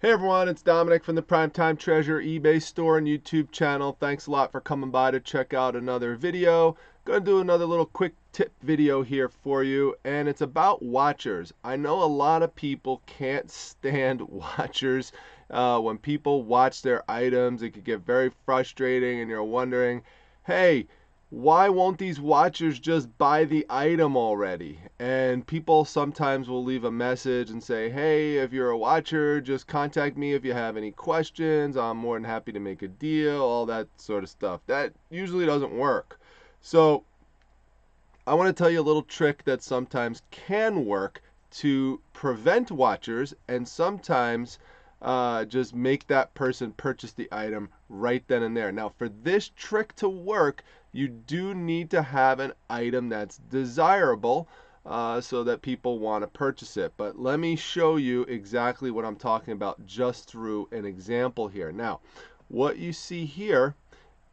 Hey everyone, it's Dominic from the Primetime Treasure eBay store and YouTube channel. Thanks a lot for coming by to check out another video. Gonna do another little quick tip video here for you, and it's about watchers. I know a lot of people can't stand watchers. When people watch their items, it could get very frustrating and you're wondering, hey, why won't these watchers just buy the item already? And people sometimes will leave a message and say, hey, if you're a watcher, just contact me if you have any questions. I'm more than happy to make a deal, all that sort of stuff. That usually doesn't work. So I want to tell you a little trick that sometimes can work to prevent watchers and sometimes just make that person purchase the item right then and there. Now, for this trick to work, you do need to have an item that's desirable so that people want to purchase it. But let me show you exactly what I'm talking about just through an example here. Now, what you see here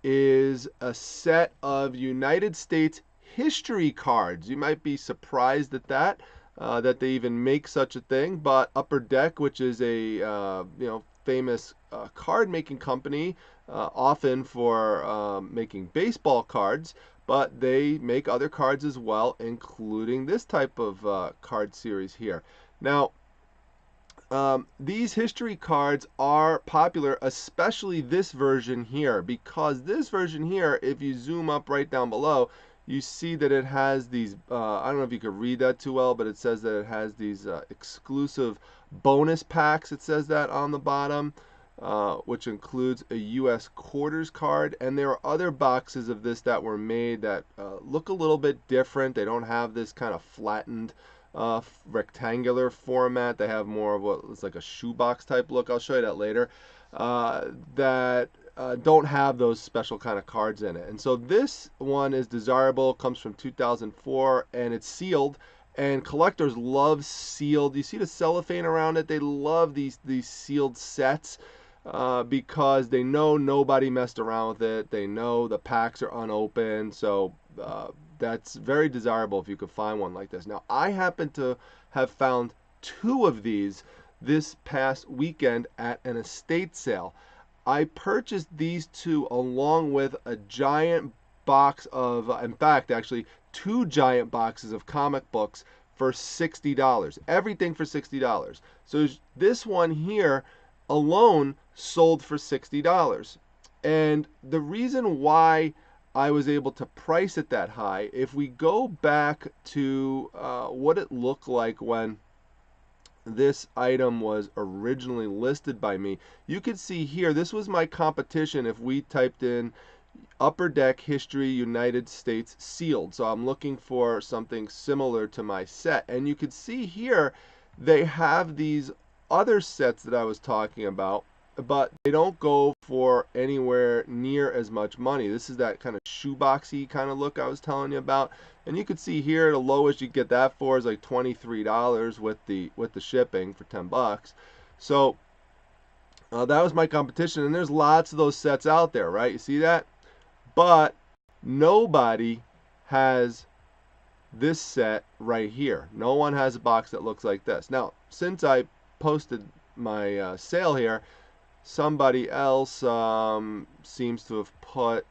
is a set of United States history cards. You might be surprised at that. That they even make such a thing, but Upper Deck, which is a famous card making company, often for making baseball cards, but they make other cards as well, including this type of card series here. Now, these history cards are popular, especially this version here, because this version here, if you zoom up right down below, you see that it has these, I don't know if you could read that too well, but it says that it has these exclusive bonus packs. It says that on the bottom, which includes a U.S. quarters card. And there are other boxes of this that were made that look a little bit different. They don't have this kind of flattened rectangular format. They have more of what looks like a shoebox type look. I'll show you that later. That don't have those special kind of cards in it. And so this one is desirable, comes from 2004, and it's sealed. And collectors love sealed. You see the cellophane around it? They love these sealed sets because they know nobody messed around with it. They know the packs are unopened. So that's very desirable if you could find one like this. Now, I happen to have found two of these this past weekend at an estate sale. I purchased these two along with a giant box of, in fact, actually, two giant boxes of comic books for $60. Everything for $60. So this one here alone sold for $60. And the reason why I was able to price it that high, if we go back to what it looked like when this item was originally listed by me, you could see here, this was my competition if we typed in Upper Deck History United States sealed. So I'm looking for something similar to my set. And you could see here, they have these other sets that I was talking about, but they don't go for anywhere near as much money. This is that kind of shoeboxy kind of look I was telling you about. And you could see here the lowest you get that for is like $23 with the shipping for 10 bucks. So that was my competition, and there's lots of those sets out there, right? You see that? But nobody has this set right here. No one has a box that looks like this. Now, since I posted my sale here, somebody else seems to have put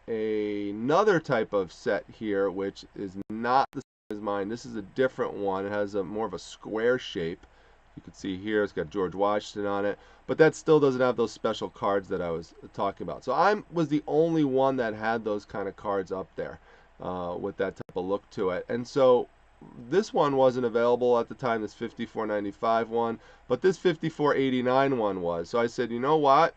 another type of set here, which is not the same as mine. This is a different one. It has a more of a square shape. You can see here it's got George Washington on it, but that still doesn't have those special cards that I was talking about. So I was the only one that had those kind of cards up there with that type of look to it. And so this one wasn't available at the time, this $54.95 one, but this $54.89 one was. So I said, you know what?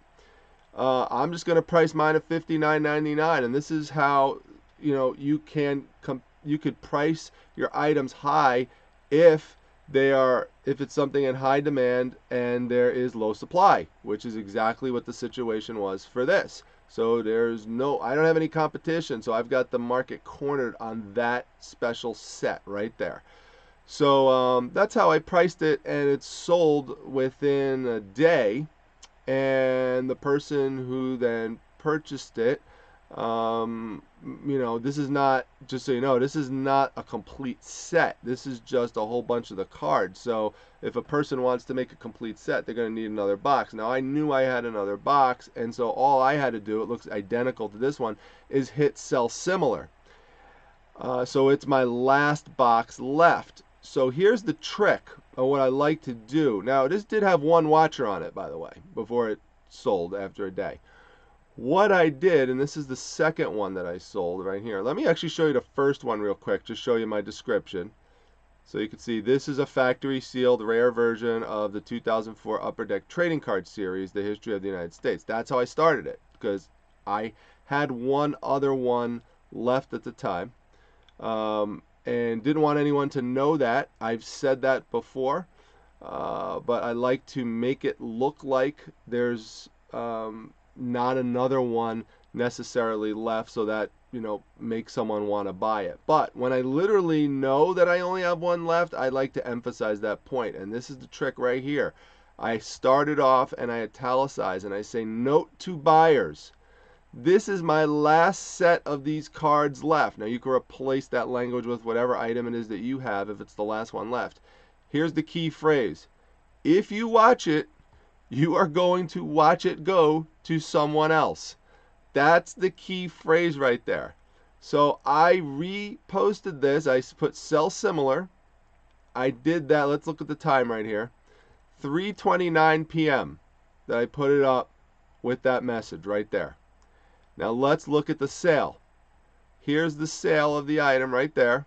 I'm just going to price mine at $59.99, and this is how you could price your items high if it's something in high demand and there is low supply, which is exactly what the situation was for this. So I don't have any competition, so I've got the market cornered on that special set right there. So that's how I priced it, and it sold within a day. And the person who then purchased it This is not, just so you know, this is not a complete set. This is just a whole bunch of the cards. So if a person wants to make a complete set, they're going to need another box. Now I knew I had another box, and so all I had to do, it looks identical to this one, is hit sell similar. So it's my last box left. So here's the trick of what I like to do. Now this did have one watcher on it, by the way, before it sold after a day. What I did, and this is the second one that I sold right here. Let me actually show you the first one real quick, just show you my description. So you can see this is a factory sealed rare version of the 2004 Upper Deck Trading Card Series, The History of the United States. That's how I started it, because I had one other one left at the time, and didn't want anyone to know that. I've said that before, but I like to make it look like there's not another one necessarily left, so that make someone want to buy it. But when I literally know that I only have one left, I like to emphasize that point. And this is the trick right here. I started off and I italicize and I say, note to buyers, this is my last set of these cards left. Now you can replace that language with whatever item it is that you have if it's the last one left. Here's the key phrase: if you watch it, you are going to watch it go to someone else. That's the key phrase right there. So I reposted this. I put sell similar. I did that. Let's look at the time right here. 3:29 p.m. that I put it up with that message right there. Now let's look at the sale. Here's the sale of the item right there.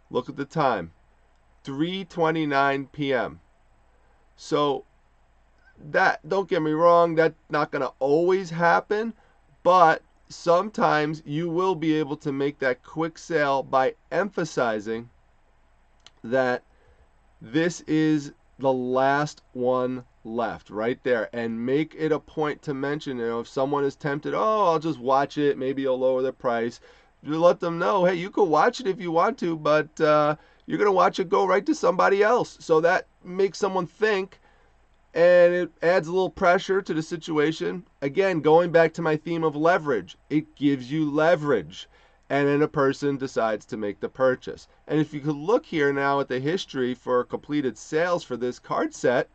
Look at the time. 3:29 p.m. So that, don't get me wrong, that's not going to always happen, but sometimes you will be able to make that quick sale by emphasizing that this is the last one left right there, and make it a point to mention, if someone is tempted, oh, I'll just watch it, maybe you'll lower the price, you let them know, hey, you can watch it if you want to, but you're going to watch it go right to somebody else. So that makes someone think, and it adds a little pressure to the situation. Again, going back to my theme of leverage, it gives you leverage, and then a person decides to make the purchase. And if you could look here now at the history for completed sales for this card set,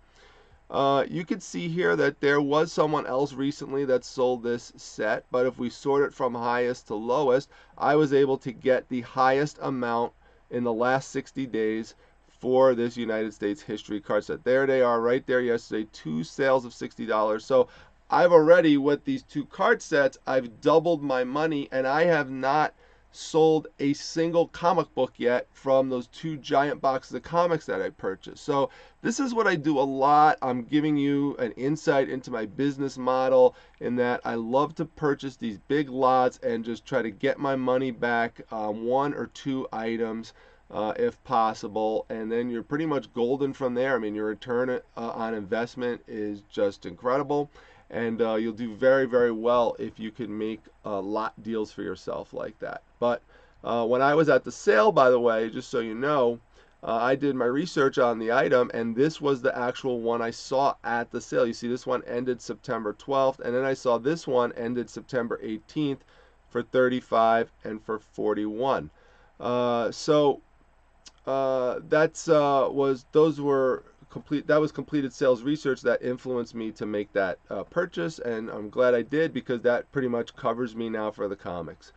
you could see here that there was someone else recently that sold this set, but if we sort it from highest to lowest, I was able to get the highest amount in the last 60 days for this United States history card set. There they are right there yesterday, 2 sales of $60. So I've already, with these 2 card sets, I've doubled my money, and I have not sold a single comic book yet from those 2 giant boxes of comics that I purchased. So this is what I do a lot. I'm giving you an insight into my business model, in that I love to purchase these big lots and just try to get my money back on 1 or 2 items if possible, and then you're pretty much golden from there. I mean, your return on investment is just incredible, and you'll do very, very well if you can make lot deals for yourself like that. But when I was at the sale, by the way, just so you know, I did my research on the item, and this was the actual one I saw at the sale. You see, this one ended September 12th, and then I saw this one ended September 18th for 35 and for 41. That was completed sales research that influenced me to make that purchase, and I'm glad I did, because that pretty much covers me now for the comics.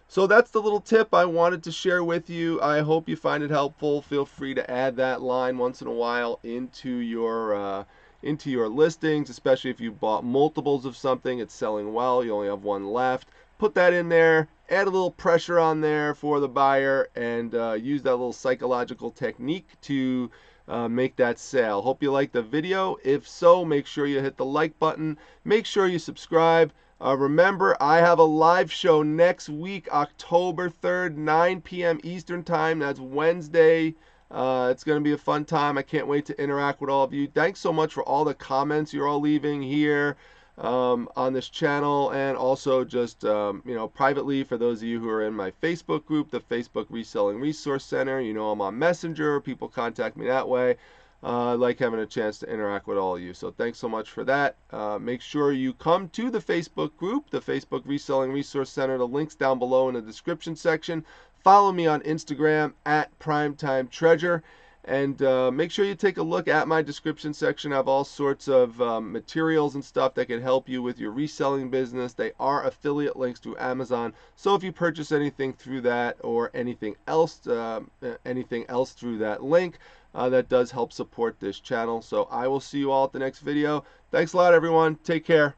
So that's the little tip I wanted to share with you. I hope you find it helpful. Feel free to add that line once in a while into your listings, especially if you bought multiples of something, it's selling well, you only have one left. Put that in there, add a little pressure on there for the buyer, and use that little psychological technique to make that sale. Hope you liked the video. If so, make sure you hit the like button. Make sure you subscribe. Remember, I have a live show next week, October 3rd, 9 p.m. Eastern Time. That's Wednesday. It's going to be a fun time. I can't wait to interact with all of you. Thanks so much for all the comments you're all leaving here on this channel, and also just privately for those of you who are in my Facebook group, the Facebook Reselling Resource Center. I'm on Messenger. People contact me that way. I like having a chance to interact with all of you. So thanks so much for that. Make sure you come to the Facebook group, the Facebook Reselling Resource Center. The link's down below in the description section. Follow me on Instagram at Primetime Treasure. And make sure you take a look at my description section. I have all sorts of materials and stuff that can help you with your reselling business. They are affiliate links to Amazon. So if you purchase anything through that or anything else through that link, that does help support this channel. So I will see you all at the next video. Thanks a lot, everyone. Take care.